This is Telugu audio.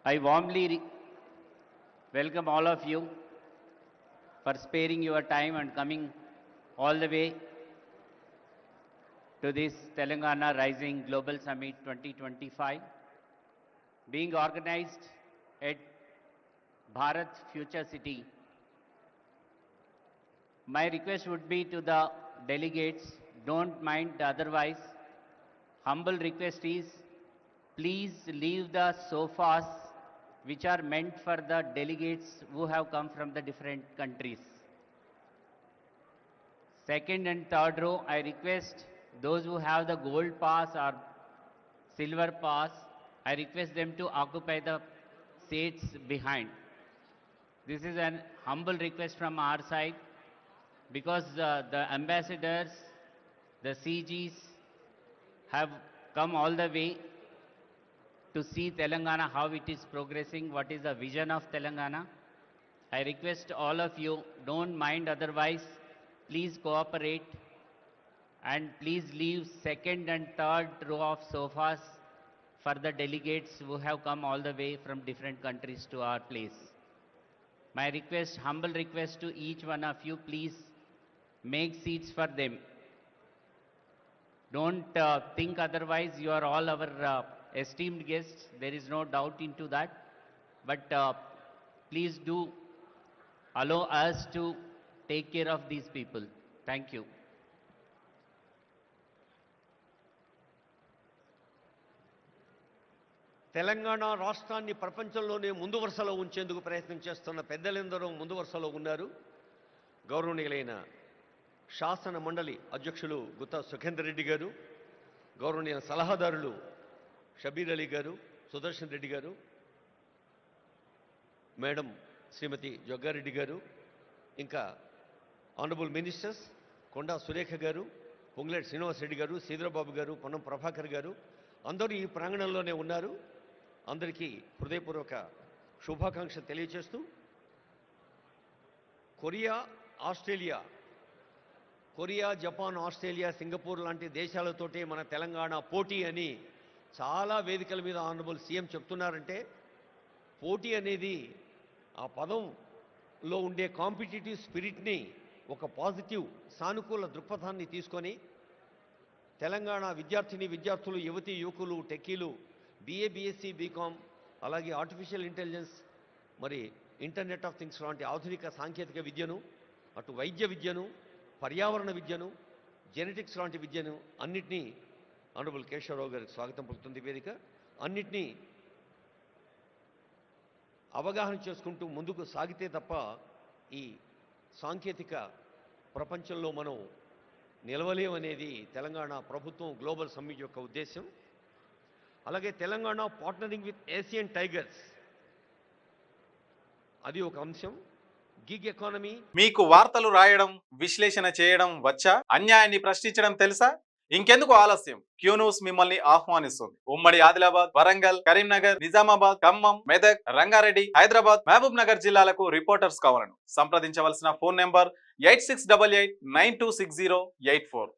I warmly welcome all of you for sparing your time and coming all the way to this Telangana Rising Global Summit 2025, being organized at Bharat Future City. My request would be to the delegates, don't mind otherwise. Humble request is, please leave the sofas which are meant for the delegates who have come from the different countries. Second and third row, I request those who have the gold pass or silver pass, I request them to occupy the seats behind. This is an humble request from our side because the ambassadors, the CGs have come all the way to see Telangana, how it is progressing, what is the vision of Telangana. I request all of you, don't mind otherwise, please cooperate and please leave second and third row of sofas for the delegates who have come all the way from different countries to our place. My request, humble request to each one of you, please make seats for them. Don't think otherwise, you are all our esteemed guests, there is no doubt into that. But please do allow us to take care of these people. Thank you. Telangana రాష్ట్రాన్ని ప్రపంచంలోనే ముందు వరుసలో ఉంచేందుకు ప్రయత్నం చేస్తున్న పెద్దలందరూ ముందు వరుసలో ఉన్నారు. గౌరవనీయులైన శాసన మండలి అధ్యక్షులు గుత్తా సుఖేందర్ రెడ్డి గారు, గౌరవనీయ సలహాదారులు షబీర్ అలీ గారు, సుదర్శన్ రెడ్డి గారు, మేడం శ్రీమతి జగ్గారెడ్డి గారు, ఇంకా ఆనరబుల్ మినిస్టర్స్ కొండా సురేఖ గారు, పొంగులేటి శ్రీనివాస్ రెడ్డి గారు, సీదరబాబు గారు, పొన్నం ప్రభాకర్ గారు అందరూ ఈ ప్రాంగణంలోనే ఉన్నారు. అందరికీ హృదయపూర్వక శుభాకాంక్షలు తెలియజేస్తూ, కొరియా, జపాన్, ఆస్ట్రేలియా, సింగపూర్ లాంటి దేశాలతోటి మన తెలంగాణ పోటీ అని చాలా వేదికల మీద ఆనరబుల్ సీఎం చెప్తున్నారంటే, పోటీ అనేది ఆ పదంలో ఉండే కాంపిటేటివ్ స్పిరిట్ని ఒక పాజిటివ్ సానుకూల దృక్పథాన్ని తీసుకొని తెలంగాణ విద్యార్థులు, యువతీ యువకులు, టెక్కీలు, BA, BSc, BCom, అలాగే ఆర్టిఫిషియల్ ఇంటెలిజెన్స్, మరి ఇంటర్నెట్ ఆఫ్ థింగ్స్ లాంటి ఆధునిక సాంకేతిక విద్యను, అటు వైద్య విద్యను, పర్యావరణ విద్యను, జెనెటిక్స్ లాంటి విద్యను అన్నిటినీ ఆనరబుల్ కేశవరావు గారికి స్వాగతం పలుకుతుంది వేదిక. అన్నిటినీ అవగాహన చేసుకుంటూ ముందుకు సాగితే తప్ప ఈ సాంకేతిక ప్రపంచంలో మనం నిలవలేమనేది తెలంగాణ ప్రభుత్వం గ్లోబల్ సమ్మిట్ యొక్క ఉద్దేశం. అలాగే Telangana partnering with Asian tigers అది ఒక అంశం. Gig economy. మీకు వార్తలు రాయడం, విశ్లేషణ చేయడం వచ్చా? అన్యాయాన్ని ప్రశ్నించడం తెలుసా? ఇంకెందుకు ఆలస్యం? క్యూ న్యూస్ మిమ్మల్ని ఆహ్వానిస్తుంది. ఉమ్మడి ఆదిలాబాద్, వరంగల్, కరీంనగర్, నిజామాబాద్, ఖమ్మం, మెదక్, రంగారెడ్డి, హైదరాబాద్, మహబూబ్ నగర్ జిల్లాలకు రిపోర్టర్స్ కావాలను సంప్రదించవలసిన ఫోన్ నెంబర్ 8688926084.